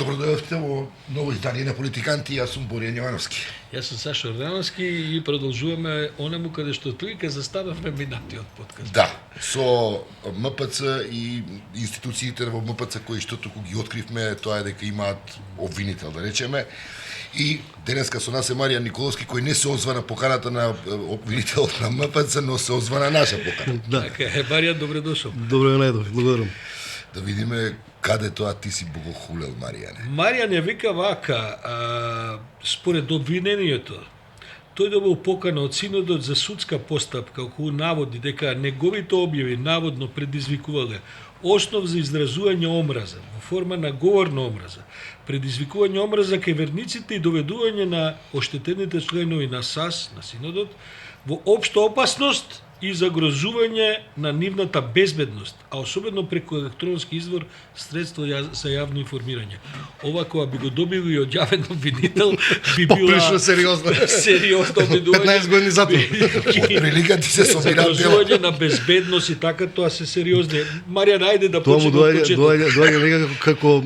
Добродојавте во ново издание на Политиканти. Јас сум Боријан Јовановски. Јас сум Сашо Ордановски и продолжуваме онему каде што отприлика застававме минатиот подкаст. Да, со МПЦ и институциите во МПЦ кои што туку ги откривме, тоа е дека имаат обвинител, да речеме. И денеска со нас е Маријан Николовски, кој не се озвана поканата на обвинителот на МПЦ, но се озвана наша покана. Да. Така, Маријан, добре дошол. Добре најдов, благодарам. Да видиме каде тоа ти си богохулел, Маријане. Маријан ја вика вака, според обвинението, тој добил покана од Синодот за судска постапка, околу наводи дека неговите објави наводно предизвикувале основ за изразување омраза во форма на говорна омраза, предизвикување омраза кај верниците и доведување на оштетените членови на САС, на Синодот, во општа опасност и загрозување на нивната безбедност, а особено преку електронски извор средство за јавно информирање. Ова кога би го добил и од јавен обвинител, би била Поприлично сериозно. сериозно обвинување. 15 години затвор. Прилика ти се собира дела. Загрозување на безбедност и така, тоа се сериозни. Маријан, ајде да Тоа му почнеме од доаѓа некако како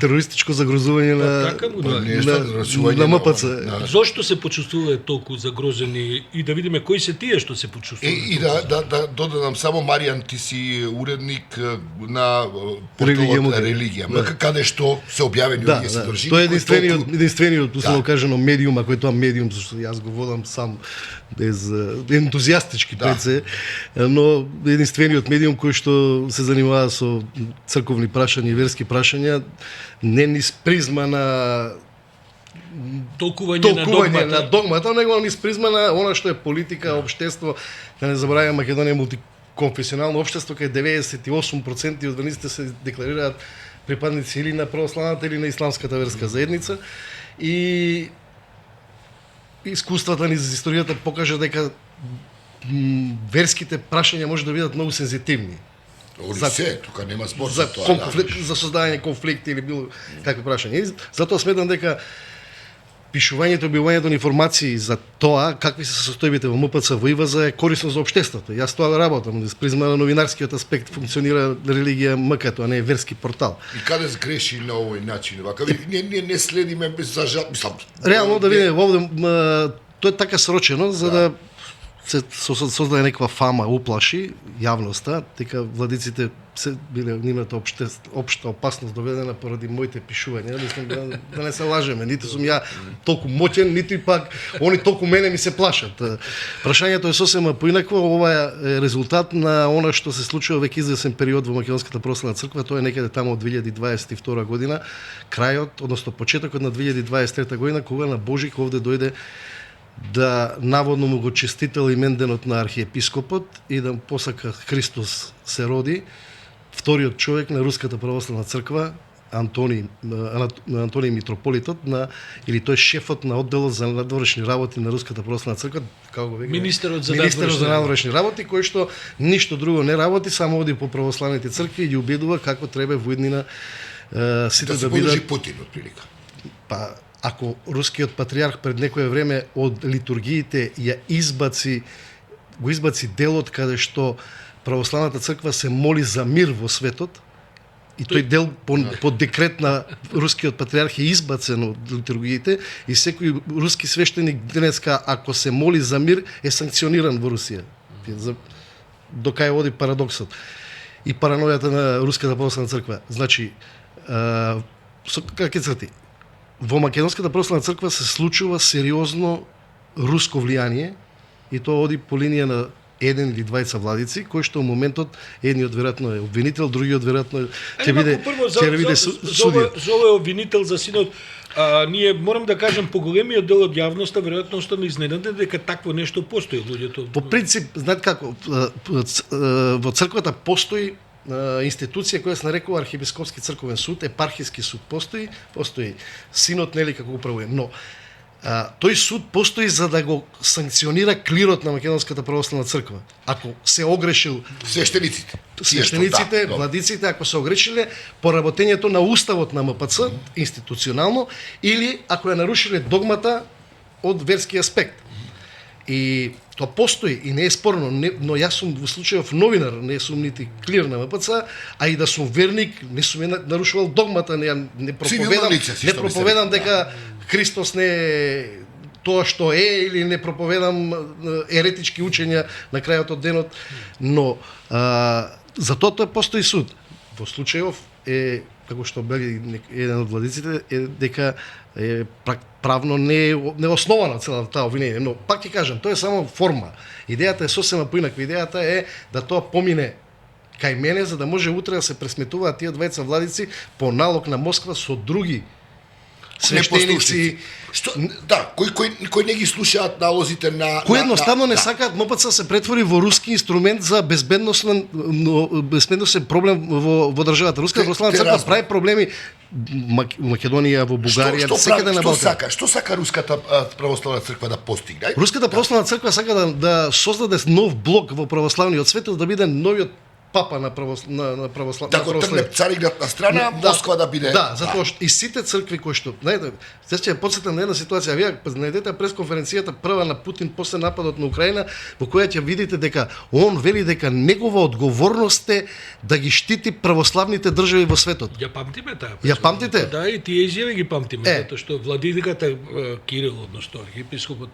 терористичко загрозување на Така му доаѓа. на МПЦ. Зошто се почувствувале толку загрозени и да видиме кои се тие што се почувствувале? И да додадам само, Маријан, ти си уредник на Религија порталот Мудрик. Религија, Да. каде што се објавени Да, овие да. содржини. Тоа е кои единствениот, условно Да. кажано, медиум, ако е тоа медиум, зашто јас го водам сам без ентузијастички Да. пред се, но единствениот медиум кој што се занимава со црковни прашања и верски прашања, не низ призма на Толкување на догмата. догмата, него низ призма на она што е политика, општество. Да не забравяме, Македонија е мултиконфесионално општество, кај 98% од верниците се декларираат припадници или на православната или на исламската верска заедница. И искуствата ни за историјата покажа дека верските прашања може да бидат многу сензитивни. Они се, тука нема спор За, за тоа. за создавање конфликти или било какви прашања. И затоа сметам дека пишувањето, објавувањето на информации за тоа какви се состојбите во МПЦ во ИВЗ е корисно за општеството. Јас тоа работам, низ призма на новинарскиот аспект функционира религија МК, тоа не е верски портал. И каде сгреши на овој начин? Вака, ние не следиме без за жал, мислам. Реално да видиме овде тоа е така срочено за да се создаде некаква фама, уплаши јавноста, дека владиците се биле нивната општа опасност доведена поради моите пишувања. Мислам да не се лажеме, ниту сум ја толку моќен, ниту и пак они толку мене ми се плашат. Прашањето е сосема поинакво, ова е резултат на она што се случува веќе извесен период во Македонската православна црква, тоа е некаде тамо од 2022 година, крајот, односно почетокот на 2023 година, кога на Божик овде дојде да наводно му го честител именденот на архиепископот и да му посака Христос се роди, вториот човек на Руската православна црква, Антоний митрополитот, или тој шефот на одделот за надворешни работи на Руската православна црква, како го веќе Министерот за надворешни работи, кој што ништо друго не работи, само оди по православните цркви и ги убедува како треба во иднина сите Да се да бидат подржи Путин, од прилика. Па, ако рускиот патриарх пред некое време од литургиите го избаци делот каде што православната црква се моли за мир во светот, и тој дел по декрет на рускиот патриарх е избацен од литургиите и секој руски свештеник денеска ако се моли за мир е санкциониран во Русија. До кај оди парадоксот и паранојата на Руската православна црква. Значи, со какви црти? Во Македонската православна црква се случува сериозно руско влијание и тоа оди по линија на еден или двајца владици, кои што во моментот едниот веројатно е обвинител, другиот веројатно ќе биде судија. За овој обвинител за Синод, ние морам да кажем по големиот дел од јавноста веројатно што не изненаден дека такво нешто постои луѓето. По принцип, знаете како, во црквата постои институција која се нарекува Архиепископски црковен суд, епархиски суд постои синод нели како управува, но тој суд постои за да го санкционира клирот на Македонската православна црква. Ако се огрешил свештениците, владиците, ако се огрешиле по работењето на уставот на МПЦ институционално или ако ја нарушиле догмата од верски аспект. И тоа постои и не е спорно, но јас сум во случајов новинар, не сум нити клир на МПЦ, а и да сум верник, не сум нарушувал догмата, не проповедам, лице, не проповедам дека Христос не е тоа што е или не проповедам еретички учења на крајот од денот, но за тоа постои суд. Во случајов е, како што бели еден од владиците, е дека е правно не е основана целата таа обвинение, но пак ќе кажам, тоа е само форма. Идејата е сосема поинаква. Идејата е да тоа помине кај мене, за да може утре да се пресметуваат тие двајца владици по налог на Москва со други свештеници. Што, да, кои не ги слушаат налозите на кои едноставно не сакаат МПЦ се претвори во руски инструмент за безбедносен проблем во државата. Руската православна црква прави проблеми Македонија, во Бугарија, секаде на Балкан. Што сака Руската православна црква да постигне? Руската православна црква сака да создаде нов блок во православниот свет, да биде новиот папа на православна. Да го трне Цариград на страна, Москва да биде. Да, затоа што и сите цркви кои што, знаете, се ќе потсетам на една ситуација, вие најдете пресконференцијата прва на Путин после нападот на Украина, во која ќе видите дека он вели дека негова одговорност е да ги штити православните држави во светот. Ја памтиме таа. Ја памтите? Да, и тие изјави ги памтиме, затоа што владиката Кирил, односно архиепископот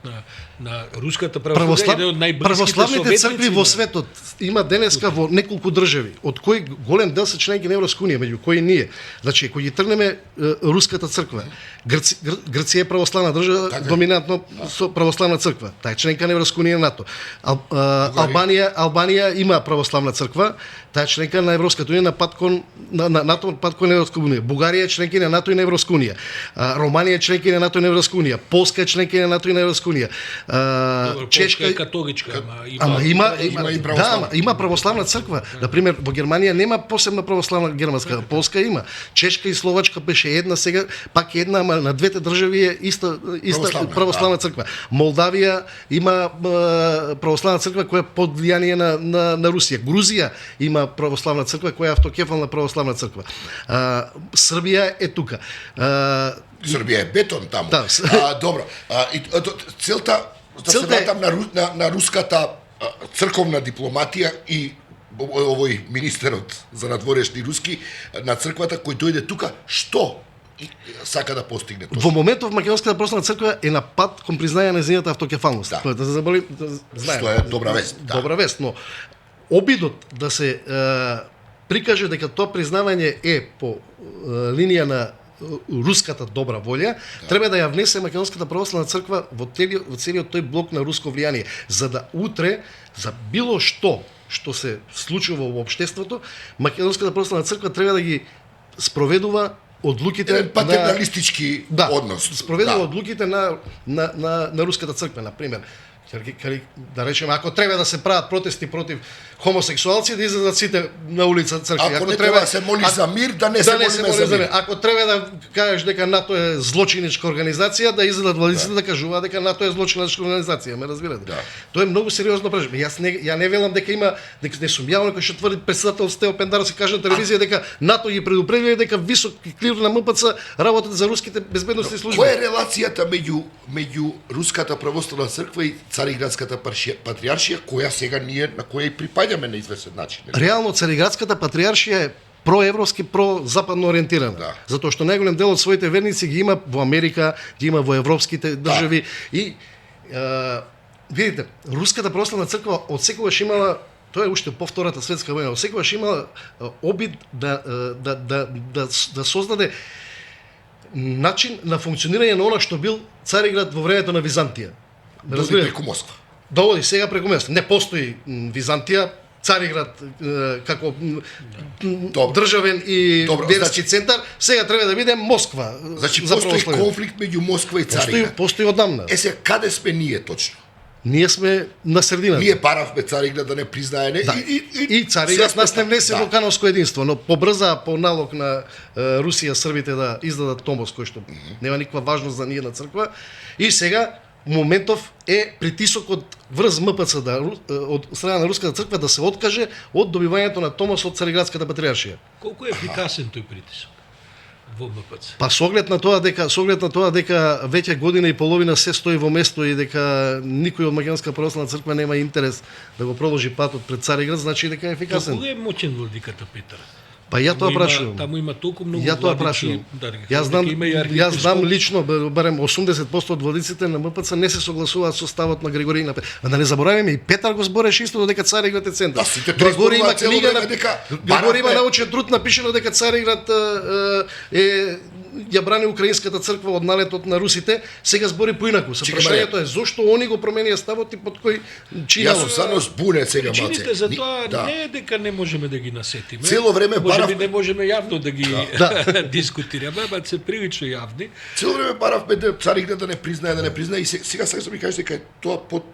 на руската православна, еден од најблиските православните цркви во светот има денеска во неколку држави, од кои голем дел се членки на Европска унија, меѓу кои ние. Значи, кога ги тргнеме руската црква, Грција е православна држава, доминантно со православна црква. Таа е членка на Европска унија, НАТО. Албанија има православна црква, таа е членка на Европската унија на пат кон на НАТО, пат кон Европска унија. Бугарија е членка на НАТО и на Европска унија. Романија е членка на НАТО и на Европска унија. Полска е членка на НАТО и на Европска унија. Чешка е католичка, има православна црква. Например, во Германија нема посебна православна германска, Полска има. Чешка и Словачка беше една, сега пак една, ама на двете држави е иста православна црква. Молдавија има православна црква која е под влијание на Русија. Грузија има православна црква која е автокефална православна црква. Србија е тука. Србија е бетон таму. Да. Добро. Целта да се вратам на руската црковна дипломатија и овој министерот за надворешни руски на црквата кој дојде тука, што сака да постигне тоа? Во моментов Македонската православна црква е на пат кон признање на нејзината автокефалност. Да се заболи, знаеме. Што е добра вест. Да. Добра вест, но обидот да се прикаже дека тоа признавање е по линија на руската добра волја, треба да ја внесе Македонската православна црква во целиот тој блок на руско влијание, за да утре за било што се случува во општеството, Македонската православна црква треба да ги спроведува одлуките патерналистички однос. Спроведува одлуките на руската црква, на пример. Да речеме, ако треба да се прават протести против хомосексуалци, да излезат сите на улица цркви. Ако не треба да се моли за мир, да не се молиме за мир. Ако треба да кажеш дека НАТО е злочиничка организација, да излезат владиците да кажуваат дека НАТО е злочиничка организација, ме разбирате? Да. Тоа е многу сериозно прашање. Ја не велам дека има, дека не сум јавно кој што тврди председател Стео Пендаров се каже на телевизија дека НАТО ги предупредиле дека високи клир на МПЦ работат за руските безбедносни служби. Која е релацијата меѓу руската православна црква и Цариградската патриаршија, која сега ние на која и припаѓаме на известен начин? Реално Цариградската патриаршија е проевропски, прозападно ориентирана. Да. Затоа што најголем дел од своите верници ги има во Америка, ги има во европските држави и видите, Руската православна црква одсекогаш имала, тоа е уште по Втората светска војна, одсекогаш имала обид да создаде начин на функционирање на она што бил Цариград во времето на Византија. Дојде преку Москва. Доводи сега преку Москва. Не постои Византија, Цариград како државен и верски центар, сега треба да биде Москва. Значи постои конфликт меѓу Москва и Цариград. Постои одамна. Сега каде сме ние точно? Ние сме на средината. Ние баравме Цариград да не признае и Цариград нас не внесе во кановско единство, но побрза по налог на Русија србите да издадат Томос, кој што нема никаква важност за ние на црква. И сега моментов е притисокот врз МПЦ од страна на руската црква да се откаже од добивањето на Томос од Цариградската патриаршија. Колку е ефикасен тој притисок? во МПЦ. Па со оглед на тоа дека веќе година и половина се стои во место и дека никој од Македонска православна црква нема интерес да го продолжи патот пред Цариград, значи дека е ефикасен. Колку е моќен владиката Петар? Па ја тоа прашувам. Таму има толку многу Ја тоа владици. прашувам. Да, Јас знам лично, барем 80% од владиците на МПЦ не се согласуваат со ставот на Григорий на Петар. А да не забораваме и Петар го збореше исто дека Цариград е центар. Да, сите тоа Григорий има зборуваат цело книга време дека Григорий има баравме- научен труд напишано дека Цариград е ја брани украинската црква од налетот на русите, сега збори поинаку. Со Чекай, прашањето е зошто они го променија ставот и под кој чиј Јас налог? сум само збунет сега малце. Причините за тоа Да. не е дека не можеме да ги насетиме. Цело време може би барав- не можеме јавно да ги дискутираме, ама се прилично јавни. Цело време баравме да Цариград да не признае и сега сакам да ми кажеш дека е тоа под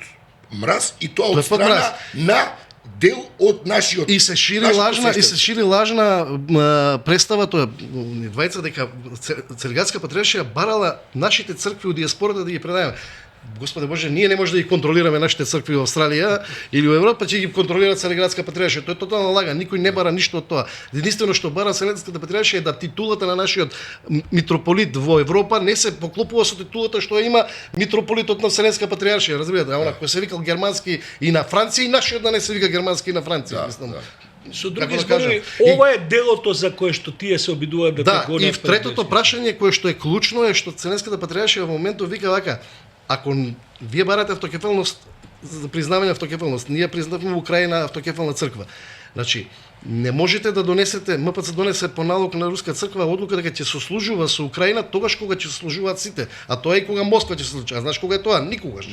мраз и тоа Тоа од е под страна мраз. на дел од нашиот И се шири нашето лажна, и се свештенство. шири лажна представа тоа ни двајца дека Цариградска патриаршија барала нашите цркви од диаспората да ги предадеме. Господе Боже, ние не може да ги контролираме нашите цркви во Австралија или во Европа, ќе ги контролира Цариградска патриаршија. Тоа е тотална лага, никој не бара ништо од тоа. Единствено што бара Вселенската патриаршија е да титулата на нашиот митрополит во Европа не се поклопува со титулата што има митрополитот на Вселенска патриаршија, разбирате? А она кој се викал германски и на Франција и нашиот да не се вика германски и на Франција, мислам. Со Како други да зборови, кажам, ова е делото за кое што тие се обидуваат да те Да, гонат. и третото прашање кое што е клучно е што Вселенската патриаршија во моментот вика вака: ако вие барате автокефалност за признавање автокефалност, ние признаваме во Украина автокефална црква. Значи, не можете да донесете, МПЦ донесе по налог на руска црква одлука дека ќе сослужува со Украина тогаш кога ќе сослужуваат сите, а тоа е кога Москва ќе се случи. А знаеш кога е тоа? Никогаш.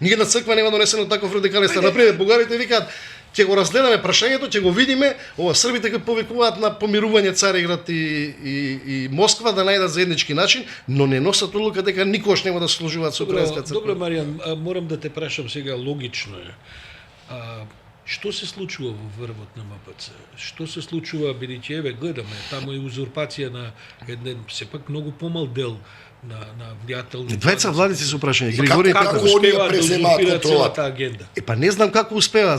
Ние на црква нема донесено таков радикален став. Например, бугарите викаат ќе го разгледаме прашањето, ќе го видиме, ова србите кои повикуваат на помирување Цариград и Москва да најдат заеднички начин, но не носат одлука дека никогаш нема да служуваат со украинска црква. Добро, Маријан, морам да те прашам сега, логично е. Што се случува во врвот на МПЦ? Што се случува, бидејќи еве гледаме, таму е узурпација на еден сепак многу помал дел на влијателни. Двајца владици се прашање, Григорий и како Петар. они ја успеваат да преземаат узурпираат контролата? целата агенда? Па не знам како успева.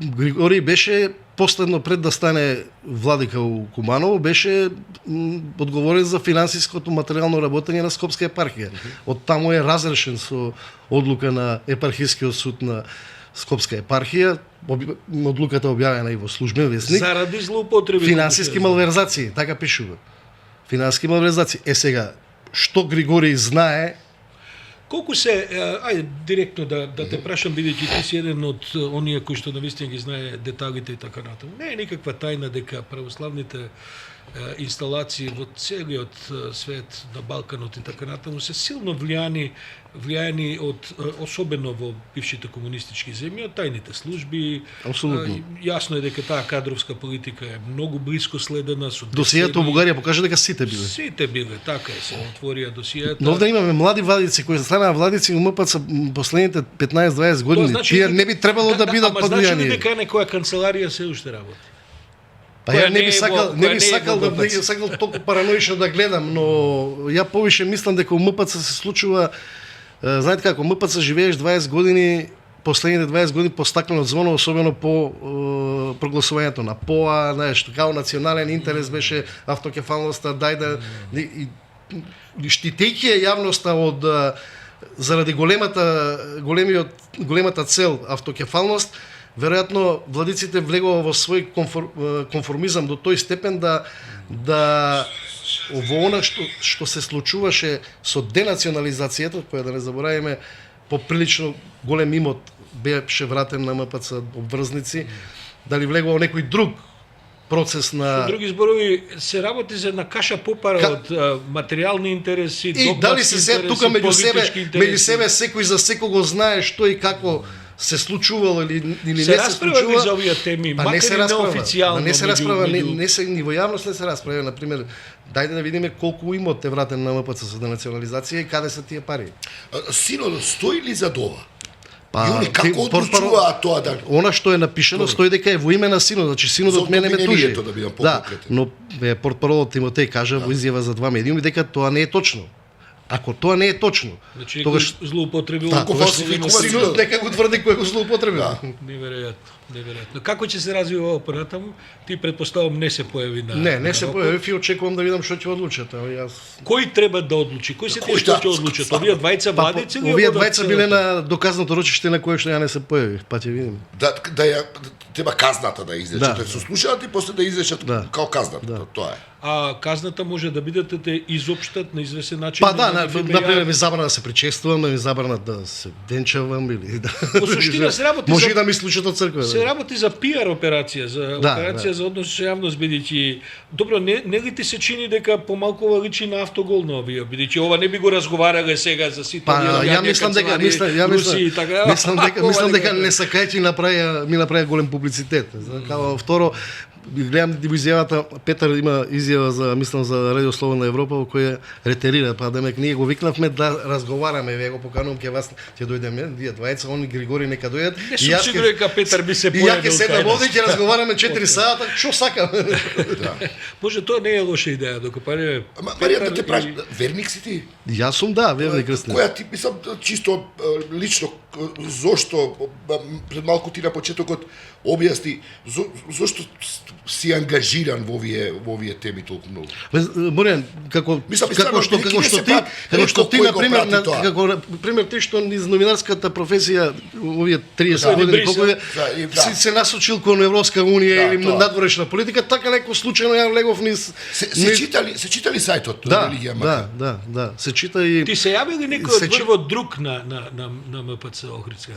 Григорий беше последно пред да стане владика у Куманово, беше одговорен за финансиското материјално работење на Скопска епархија. Од таму е разрешен со одлука на епархискиот суд на Скопска епархија, одлуката објавена и во службен весник. Заради злоупотреби. Финансиски малверзации, така пишува. Финансиски малверзации. Е сега, што Григорий знае, Колку се, ајде директно да те прашам, бидејќи ти си еден од оние кои што навистина ги знае деталите и така натаму. Не е никаква тајна дека православните инсталации во целиот свет, на Балканот и така натаму се силно влијани од, особено во бившите комунистички земји, од тајните служби. Апсолутно. Јасно е дека таа кадровска политика е многу близко следена со досијето во Бугарија покажа дека сите биле. Сите биле, така е, се отворија досијата. Но овде имаме млади владици кои станаа владици у МПЦ последните 15-20 години. Тие не би требало да бидат под Ама значи влијание. дека некоја канцеларија се уште работи? Па која ја не не би е сакал, во- не која би не е сакал во да не МПЦ. би сакал толку параноично да гледам, но ја повише мислам дека у МПЦ се случува, знаете како, МПЦ живееш 20 години, последните 20 години по стаклено звоно, особено по прогласувањето на ПОА, знаеш, како национален интерес беше автокефалноста, дај да и штитејќи ја јавноста од заради големата цел автокефалност, веројатно владиците влегува во свој конформизам до тој степен да во она што се случуваше со денационализацијата, која да не забораваме, поприлично голем имот беше вратен на МПЦ обврзници, дали влегува некој друг процес Со на други зборови, се работи за една каша попара од материјални интереси, и дали се се интереси, тука меѓу политички интереси. себе секој за секого знае што и како се случувало или не се се расправа случува. за овие теми, Па макар не се и расправа, неофицијално. не се расправа, меѓу- не се ни во јавност не се расправа. На пример, дајде да видиме колку имот е вратен на МПЦ со денационализација и каде се тие пари. Синодот стои ли за ова? Па, И они како одлучуваат тоа да... Она што е напишано стои дека е во име на синодот, значи синодот За мене ме тужи. обвинението да бидам Да, поконкретен. но портпаролот Тимотеј кажа во изјава за 2 медиуми дека тоа не е точно. Ако тоа не е точно, Значи, тогаш злоупотребил. Ако тогаш фалсификува синодот нека го тврди кој го злоупотребил. Да. Неверојатно. Неверојатно. Како ќе се развива ова понатаму? Ти предпоставам не се појави на Не се појавив и очекувам да видам што ќе одлучат. Јас Кој треба да одлучи? Кој се тие што ќе одлучат? Овие двајца владици или овие водат двајца биле целата? на доказното рочиште на кое што ја не се појавив, па ќе видиме. Да ја треба казната да излечат, Да. да се слушаат и после да излечат као казната. Да. Тоа е. А казната може да бидат да те изопштат на известен начин. Па да, нели, например ми забрана да се причествувам, ми забрана да се денчавам или да. Во суштина се работи може за- и да ми случат од црква. Се работи за пиар операција, за операција да. за однос со јавност, бидејќи добро, не ли ти се чини дека помалку ова личи на автогол на овие, бидејќи ова не би го разговарале сега за сите Па овие ја луѓе, мислам дека канцелари, Руси и така. мислам дека не сакајќи ми направи голем публицитет. Као второ гледам во изјавата Петар има изјава за мислам за Радио Слободна Европа во која ретерира, па демек ние го викнавме да разговараме, вие го поканувам ќе вас ќе дојдеме, ние двајца, они Григори нека дојдат. Не сум сигурен дека Петар би се И ја ќе појадил седнам кај овде нас. ќе разговараме 4 сата, што сакам. Може тоа не е лоша идеја, дока паре. Марија, да те праш, верник си ти? Јас сум да, верник крстен. Која ти мислам чисто лично зошто пред малку ти на почетокот објасни зошто си ангажиран во овие теми толку многу? Борен, како Мислам, како што стварно, ти кој на го пример прати тоа? како пример ти што низ новинарската професија овие 30 години Брисе. колку е Да. се насочил кон Европска унија Да, или тоа. надворешна политика, така некој случајно ја влегов низ Се читали сајтот Да, религија да, се чита и Ти се јави ли некој Се од прво друг на МПЦ Охридска?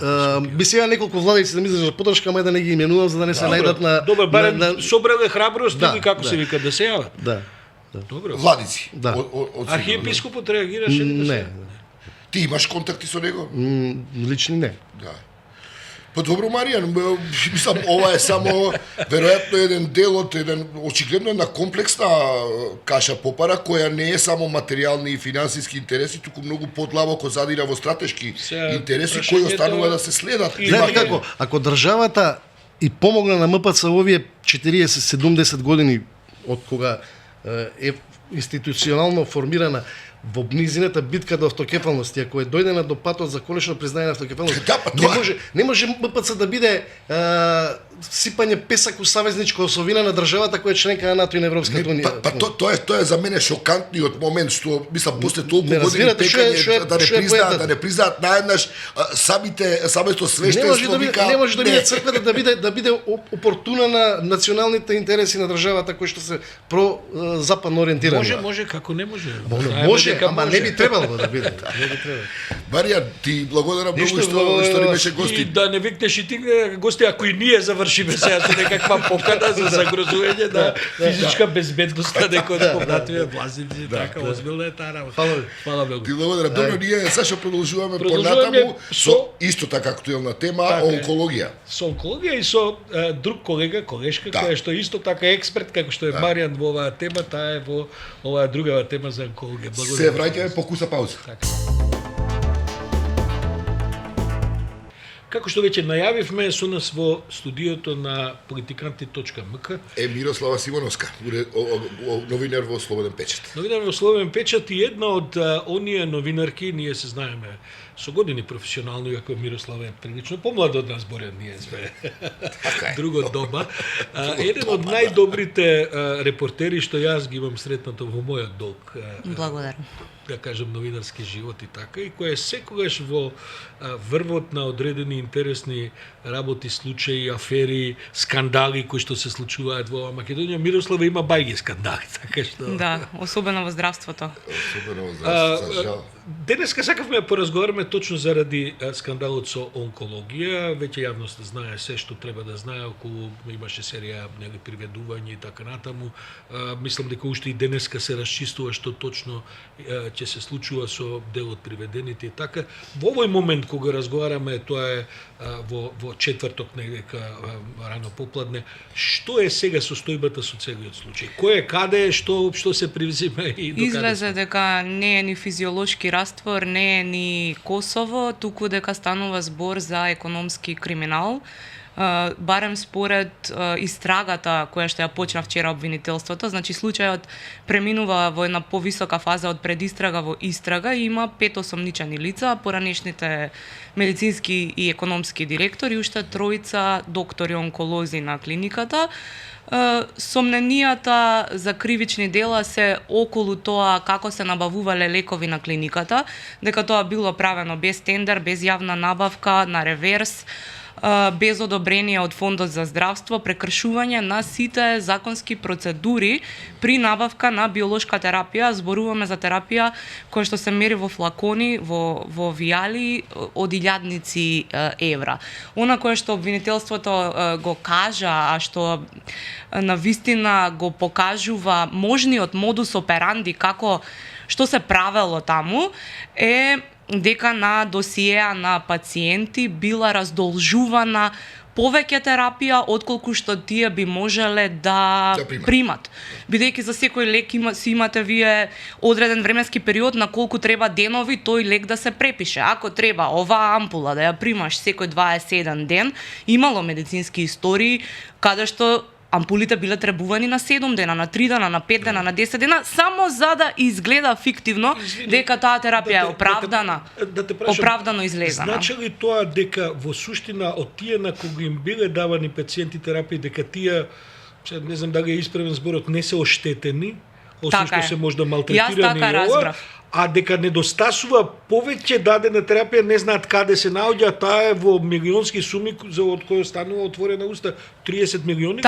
би се ја неколку владици да ми издржат поддршка, мај да не ги именувам за да не се најдат на Добро, барем на- собрале храброст Да, или како да. се вика да се јават. Да. Добро. Владици. Да. Од Архиепископот реагираше ли да се? Не, Ти имаш контакти со него? лични не. Да. Па добро, Маријан, мислам, ова е само веројатно еден дел од еден очигледно една комплексна каша попара која не е само материјални и финансиски интереси, туку многу подлабоко задира во стратешки Сега, интереси прашањето кои останува да се следат. И Знаете Марија- како, ако државата и помогна на МПЦ овие 40-70 години од кога е институционално формирана во низината битка до автокефалност, и ако е дојдена до патот за конечно признање на автокефалност, Да, па тоа е. не може МПЦ да биде сипање песак у савезничка осовина на државата која е членка на НАТО и на Европската унија. Па тоа е за мене шокантниот момент што мислам после толку Не години разбирате што е- што е- да не што е признаат, поентата. да не признаат наеднаш самото свештенство вика не може да биде црквата да биде опортуна на националните интереси на државата кои што се про западно ориентирани. Може, како не може. Може, дека ама не би требало да биде. Не би требало. Маријан, ти благодарам многу Ништо, што ни беше И гости. да не викнеш и ти гости, ако и ние завршиме сега со некаква покана за загрозување на физичка безбедност на некој од спомнативе власници, така озбилна е таа работа. Фала ви. Фала многу. Ти благодарам. Добро, ние Сашо продолжуваме Продолжуваме понатаму со со- исто така актуелна тема Така е. онкологија. Со онкологија и со друг колега, колешка, Да. која што е исто така експерт, како што е Маријан во оваа тема, таа е во оваа другава тема за онкологија. Се враќаме по куса пауза. Така. Како што веќе најавивме, со нас во студиото на политиканти.мк, Е Мирослава Симоновска, новинар во Слободен печат. новинар во Словен печат и една од оние новинарки, ние се знаеме со години професионално, иако Мирослава е прилично помлада од нас, Борјан, ние сме друго доба. Еден од најдобрите репортери што јас ги имам сретнато во мојот долг. Благодарам. Да кажем новинарски живот и така, и која е секогаш во врвот на одредени интересни работи, случаи, афери, скандали кои што се случуваат во Македонија. Мирослава има бајги скандали, така што... Да, особено во здравството. Особено здравство, за жал. Денеска сакавме да поразговараме точно заради скандалот со онкологија. Веќе јавноста знае се што треба да знае, околу имаше серија нели приведувања и така натаму. Мислам дека уште и денеска се расчистува што точно ќе се случува со дел од приведените и така. Во овој момент кога разговараме, тоа е во четврток некако рано попладне, што е сега состојбата со целиот случај? Кој е каде, што се привзима и до каде? Излезе дека не е ни физиолошки раствор, не е ни Косово, туку дека станува збор за економски криминал. барем според истрагата која што ја почна вчера обвинителството, значи случајот преминува во една повисока фаза од предистрага во истрага и има 5 осомничени лица, поранешните медицински и економски директори, уште тројца доктори онколози на клиниката. Сомненијата за кривични дела се околу тоа како се набавувале лекови на клиниката, дека тоа било правено без тендер, без јавна набавка, на реверс, без одобрение од Фондот за здравство, прекршување на сите законски процедури при набавка на биолошка терапија. Зборуваме за терапија која што се мери во флакони, во вијали од илјадници евра. Она кое што обвинителството го кажа, а што на вистина го покажува можниот модус операнди како што се правело таму е дека на досиеа на пациенти била раздолжувана повеќе терапија отколку што тие би можеле да примат. Бидејќи за секој лек си имате вие одреден временски период на колку треба денови тој лек да се препише. Ако треба оваа ампула да ја примаш секој 21 ден, имало медицински истории каде што ампулите биле требувани на 7 дена, на 3 дена, на 5 дена, на 10 дена, само за да изгледа фиктивно дека таа терапија е оправдана, оправдано излезена. Значи ли тоа дека во суштина од тие на кога им биле давани пациенти терапии, дека тие, не знам дали е исправен зборот, не се оштетени, освен што се можда малтретирани така разбрав. А дека недостасува повеќе дадена терапија, не знаат каде се наоѓа, таа е во милионски суми за од која станува отворена уста 30 милиони.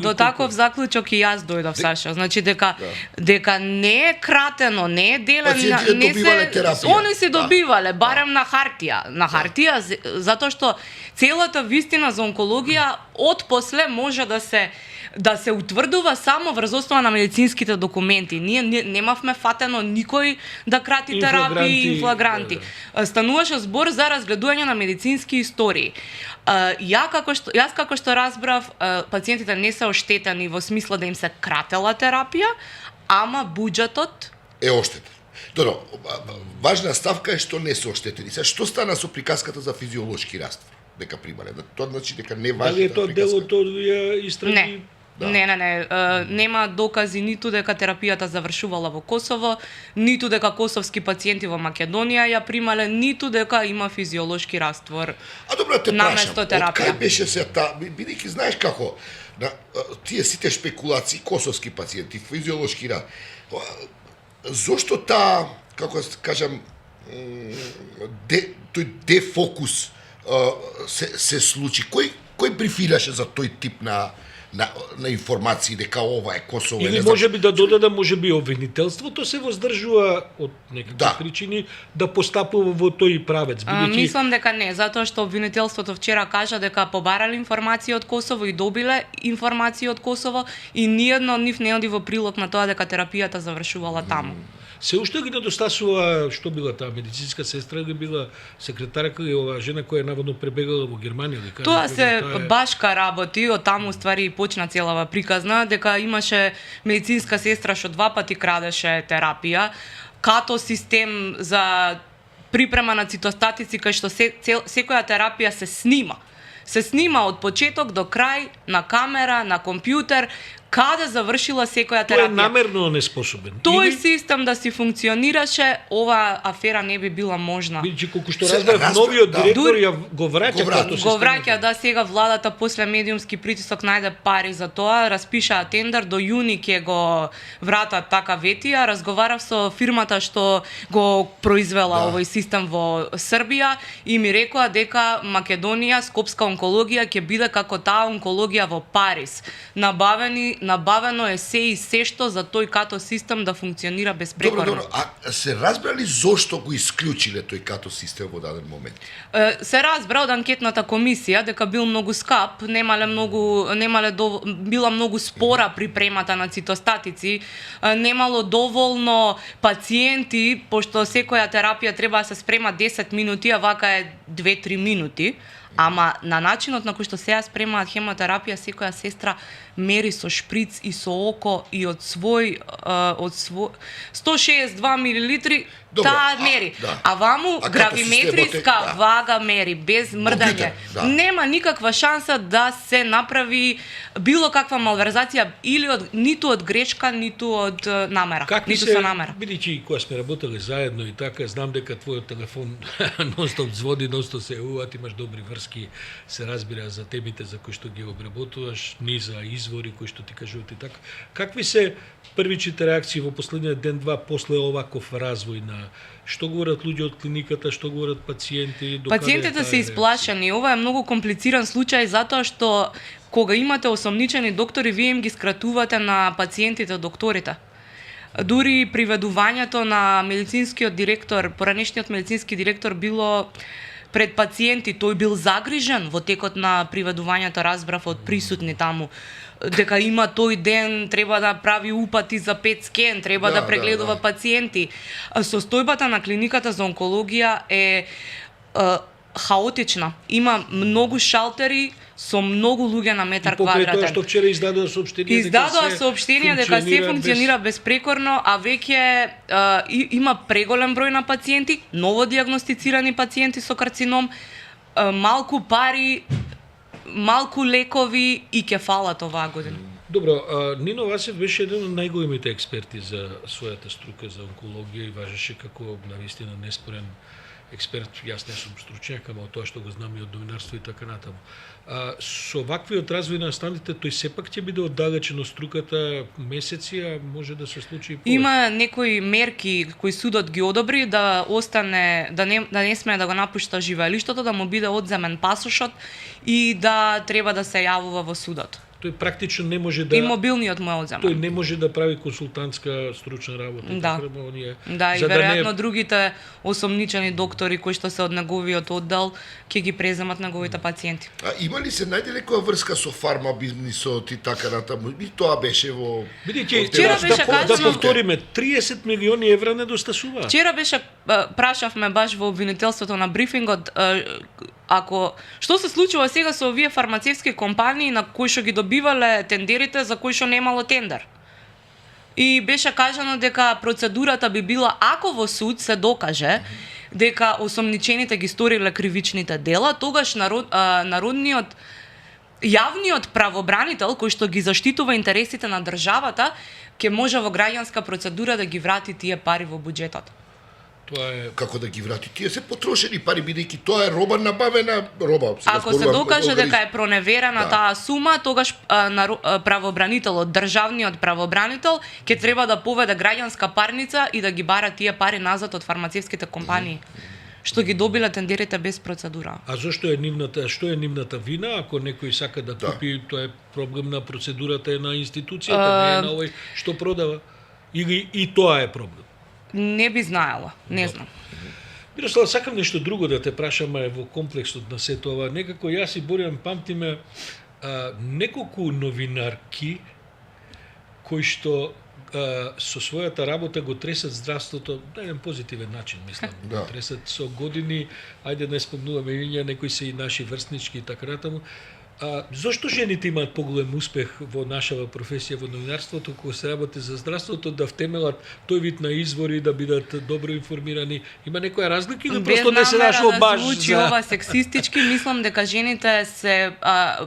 До таков заклучок и јас дојдов, Саша. Значи дека не е кратено, не е делено, не се они се добивале барем на хартија. На хартија затоа што целата вистина за онкологија отпосле може да се утврдува само врз основа на медицинските документи. Ние немавме фатено никој да крати терапии и флагранти. Стануваше збор за разгледување на медицински истории. Јас како што разбрав, пациентите не се оштетени во смисла да им се кратела терапија, ама буџетот е оштетен. Добро, важна ставка е што не се оштетени. Сега што стана со приказката за физиолошки раствор? Дека примале, тоа значи дека не важна дали е тоа приказка. дел од овие истраги? Не. Да. Не, нема докази ниту дека терапијата завршувала во Косово, ниту дека косовски пациенти во Македонија ја примале, ниту дека има физиолошки раствор. А добро те прашам, од кај беше се таа, бидејќи знаеш како, тие сите шпекулации, косовски пациенти, физиолошки раствор, зошто таа, како да кажам, тој дефокус се случи? Кој брифираше за тој тип на информации дека ова е Косово? Или можеби да додадам, можеби обвинителството се воздржува од некакви причини да постапува во тој правец. Мислам дека не, затоа што обвинителството вчера кажа дека побарале информации од Косово и добиле информации од Косово и ниедно од нив не оди во прилог на тоа дека терапијата завршувала таму. Се уште ги недостасува, што била таа медицинска сестра или била секретарка или оваа жена која наводно пребегала во Германија или каде? Тоа се башка работи, од таму ствари почна целава приказна, дека имаше медицинска сестра што 2 пати крадеше терапија, като систем за припрема на цитостатици кај што секоја терапија се снима. Се снима од почеток до крај, на камера, на компјутер, каде завршила секоја терапија. Тој е намерно неспособен. Тој систем да си функционираше, оваа афера не би била можна. Бидејќи колку што разбрав, новиот директор ја го враќа како систем. Го враќа, да, сега владата после медиумски притисок најде пари за тоа, распишаа тендер, до јуни ќе го вратат така ветија. Разговарав со фирмата што го произвела овој систем во Србија и ми рекоа дека Македонија, Скопска онкологија ќе биде како таа онкологија во Париз. Набавено е се и се што за тој като систем да функционира безпрекорно. Добро, а се разбрали зошто го исклучиле тој като систем во даден момент? Се разбра од анкетната комисија дека бил многу скап, била многу спора припремата на цитостатици, немало доволно пациенти, пошто секоја терапија треба да се спрема 10 минути, а вака е 2-3 минути. Ама на начинот на кој што сега спремаат хемотерапија, секоја сестра мери со шприц и со око и од свој 162 милилитри Добро, таа мери. да. А ваму А како гравиметриска системот е, да. вага мери без мрдање. Компјутер, да. Нема никаква шанса да се направи било каква малверзација или ниту од грешка, ниту од намера. Какви ниту се, со намера. бидејќи кога сме работеле заедно и така, знам дека твојот телефон нонстоп звони, нонстоп се јавуваат, имаш добри врски, се разбира за темите за кои што ги обработуваш, низа извори кои што ти кажуваат и така. Какви се првичните реакции во последниот ден-два после оваков развој на што говорат луѓе од клиниката, што говорат пациенти, докаде Пациентите таа се реакција? исплашени. Ова е многу комплициран случај затоа што кога имате осомничени доктори, вие им ги скратувате на пациентите докторите. Дури приведувањето на медицинскиот директор, поранешниот медицински директор било пред пациенти, тој бил загрижен во текот на приведувањето, разбрав од присутни таму дека има тој ден, треба да прави упати за пет скен, треба да прегледува пациенти. Состојбата на клиниката за онкологија е хаотична. Има многу шалтери со многу луѓе на метар И покрај тоа квадратен. што вчера издадоа соопштение Соопштение дека се функционира безпрекорно, а веќе има преголем број на пациенти, ново дијагностицирани пациенти со карцином, малку пари, малку лекови и ќе фалат оваа година. Добро, Нино Васев беше еден од најголемите експерти за својата струка за онкологија и важеше како навистина неспорен експерт. Јас не сум стручњак, ама од тоа што го знам и од новинарство и така натаму. Со ваквиот развој на останите, тој сепак ќе биде оддалечен од струката месеци, а може да се случи и повеќе. Има некои мерки кои судот ги одобри да остане, да не смее да го напушта живеелиштето, да му биде одземен пасошот и да треба да се јавува во судот. Тој практично не може да И мобилниот му е тој одземен. не може да прави консултантска стручна работа. Да. Така, оние, Да, и за веројатно другите осомничени доктори кои што се од неговиот оддел ќе ги преземат неговите пациенти. А има ли се најде некоја врска со фарма бизнисот и така натаму? И тоа беше во... Бидејќи Вчера беше да кажано- повториме, 30 милиони евра недостасуваат. Вчера беше прашавме баш во обвинителството на брифингот ако што се случува сега со овие фармацевтски компании на кои што ги добивале тендерите за кои што немало тендер. И беше кажано дека процедурата би била ако во суд се докаже дека осомничените ги сториле кривичните дела, тогаш народниот јавниот правобранител кој што ги заштитува интересите на државата ќе може во граѓанска процедура да ги врати тие пари во буџетот. Тоа е Како да ги врати? Тие се потрошени пари, бидејќи тоа е роба набавена роба. Сега Ако се зборувам докаже организм. дека е проneверена таа сума, тогаш правобранителот, државниот правобранител ќе треба да поведе граѓанска парница и да ги бара тие пари назад од фармацевтските компании што ги добиле тендерите без процедура. А зошто е што е нивната вина ако некој сака да купи, тоа е проблем на процедурата, е на институцијата, не е на овој што продава. И тоа е проблем. Не би знаела, не знам. Мирослав, сакам нешто друго да те прашам, е во комплексот на сето ова. Некако јас и Боријан памтиме неколку новинарки кои што со својата работа го тресат здравството на еден позитивен начин, мислам. Да. Го тресат со години, ајде не спомнуваме имиња, некои се и наши врснички и така натаму. Зошто жените имаат поголем успех во нашава професија во новинарството кога се работи за здравството, да втемелат тој вид на извори, да бидат добро информирани? Има некоја разлика или просто не се нашо баш да звучи за... ова сексистички, мислам дека жените се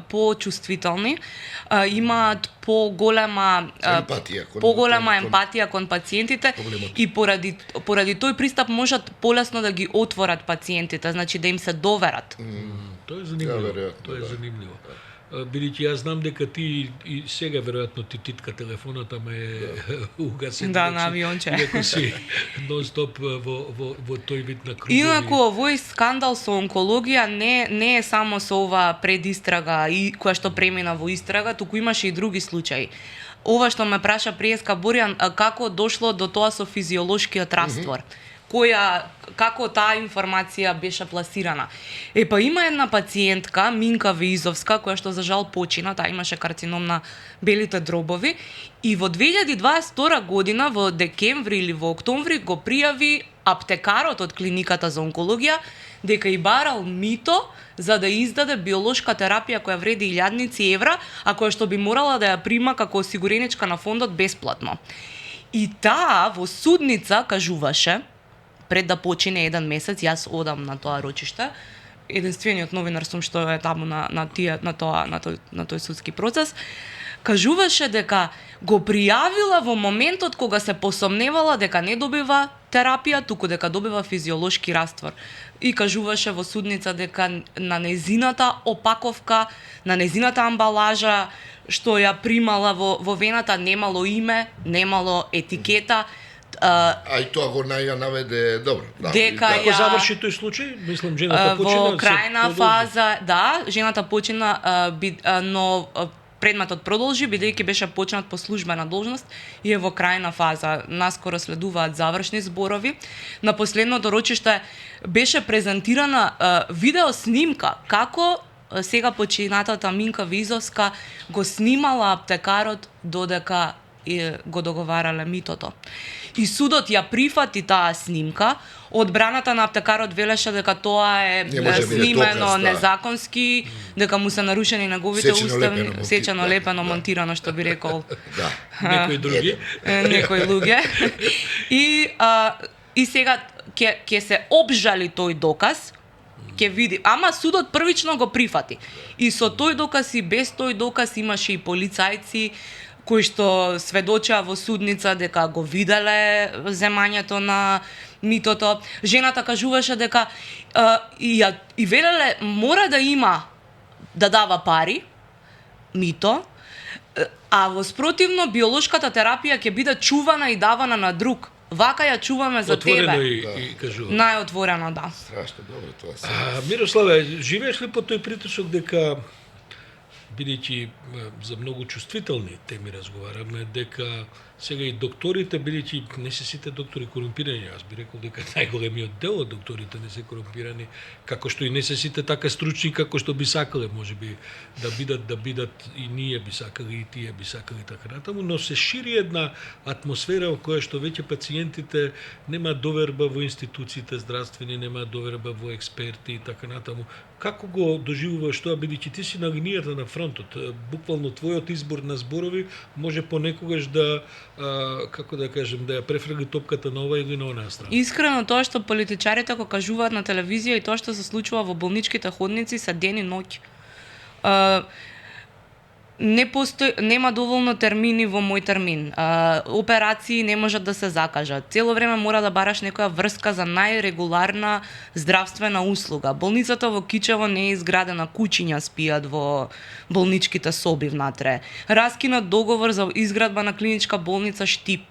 почувствителни, имаат поголема Емпатија емпатија кон пациентите проблемот. и поради тој пристап можат полесно да ги отворат пациентите, значи да им се доверат. Тоа е занимливо. веројатно, Тоа е да. занимливо. Бидејќи јас знам дека ти и сега веројатно ти титка телефонот, ама е угасен. Да, на авионче. Иако си нон-стоп во тој вид на кругови. Инаку овој скандал со онкологија не е само со ова предистрага и која што премина во истрага, туку имаше и други случаи. Ова што ме праша приеска Боријан, како дошло до тоа со физиолошкиот раствор? Како таа информација беше пласирана. Па има една пациентка, Минка Веизовска, која што за жал почина, таа имаше карцином на белите дробови, и во 2022 година, во декември или во октомври, го пријави аптекарот од клиниката за онкологија дека и барал мито за да издаде биолошка терапија која вреди 1000 евра, а која што би морала да ја прима како осигуреничка на фондот бесплатно. И таа во судница кажуваше пред да почине еден месец, јас одам на тоа рочиште. Единствениот новинар сум што е таму на тој судски процес. Кажуваше дека го пријавила во моментот кога се посомневала дека не добива терапија, туку дека добива физиолошки раствор. И кажуваше во судница дека на незината опаковка, на незината амбалажа што ја примала во вената немало име, немало етикета. А и тоа го наведе добро. Да, Дека Како заврши тој случај? Мислам, жената почина. во крајна фаза, да, жената почина, но предметот продолжи, бидејќи беше почнат по службена должност и е во крајна фаза. Наскоро следуваат завршни зборови. На последното рочиште беше презентирана видео снимка како сега починатата Минка Визовска го снимала аптекарот додека го договарале митото. И судот ја прифати таа снимка. Одбраната на аптекарот велеше дека тоа е снимено незаконски, дека му се нарушени неговите уставни, сечено лепено монтирано, што би рекол. Да. Некои други. Некои луѓе. И сега ќе се обжали тој доказ, ќе види, ама судот првично го прифати. И со тој доказ и без тој доказ имаше и полицајци кои што сведочаа во судница дека го виделе земањето на митото. Жената кажуваше дека и велеле мора да има да дава пари, мито, а во спротивно биолошката терапија ќе биде чувана и давана на друг. Вака ја чуваме за Отворено тебе. и кажува. Најотворено, да. Страшно добро тоа се. Мирославе, живееш ли по тој притисок дека, бидејќи за многу чувствителни теми разговараме, дека сега и докторите, бидејќи не се сите доктори корумпирани, јас би рекол дека најголемиот дел од докторите не се корумпирани, како што и не се сите така стручни како што би сакале, можеби да бидат и ние би сакали и тие би сакали така натаму, но се шири една атмосфера во која што веќе пациентите нема доверба во институциите здравствени, нема доверба во експерти и така натаму. Како го доживуваш тоа, бидејќи ти си на линијата на фронтот? Буквално твојот избор на зборови може понекогаш да како да кажем, да ја префрли топката на ова или на онаа страна. Искрено тоа што политичарите го кажуваат на телевизија и тоа што се случува во болничките ходници се ден и ноќ. Нема доволно термини во мој термин. Операции не можат да се закажат. Цело време мора да бараш некоја врска за најрегуларна здравствена услуга. Болницата во Кичево не е изградена, куќиња спијат во болничките соби внатре. Раскинат договор за изградба на клиничка болница Штип.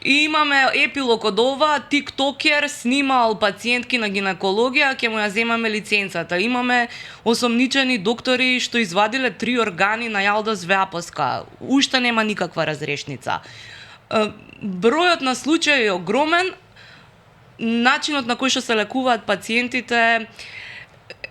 И имаме епилог од ова, тиктокер снимал пациентки на гинекологија, ќе му ја земаме лиценцата. Имаме осомничени доктори што извадиле 3 органи на Јалдос Веапоска. Уште нема никаква разрешница. Бројот на случаи е огромен, начинот на кој што се лекуваат пациентите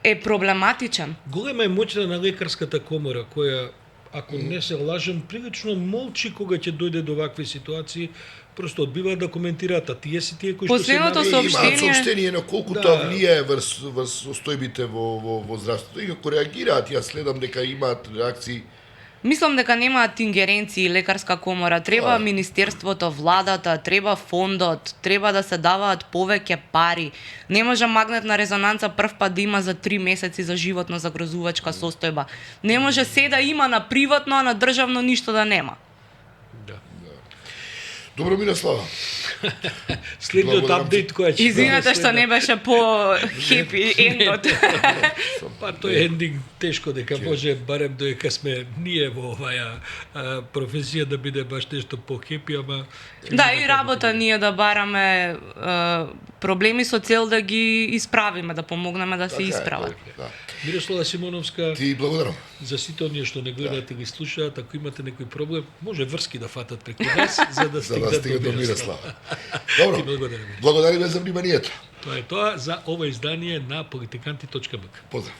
е проблематичен. Голема е моќта на лекарската комора, која, ако не се лажам, прилично молчи кога ќе дојде до вакви ситуации, просто одбиваат да коментираат, а тие си тие кои што се Последното Имаат соопштение сообштение на колку тоа влијае врз состојбите во здравството. И ако реагираат, јас следам дека имаат реакции. Мислам дека немаат ингеренции лекарска комора, треба министерството, владата, треба фондот, треба да се даваат повеќе пари. Не може магнетна резонанца прв пат да има за 3 месеци за животно загрозувачка состојба. Не може се да има на приватно, а на државно ништо да нема. Добро, Мирослава. Следниот апдейт која ќе Извинете што не беше по хепи ендот. Па тој ендинг тешко дека може барем додека сме ние во оваа професија да биде баш нешто по хепи, ама Да, и работа ние да бараме проблеми со цел да ги исправиме, да помогнеме да се исправат. Да. Мирослава Симоновска, Ти благодарам. за сите оние што не гледаат или слушаат, ако имате некој проблем, може врски да фатат преку нас за да За да стигнат до Мирослава. Мирослава. Добро. Благодарам. Благодариме за вниманието. Тоа е тоа за ова издание на politikanti.mk. Поздрав.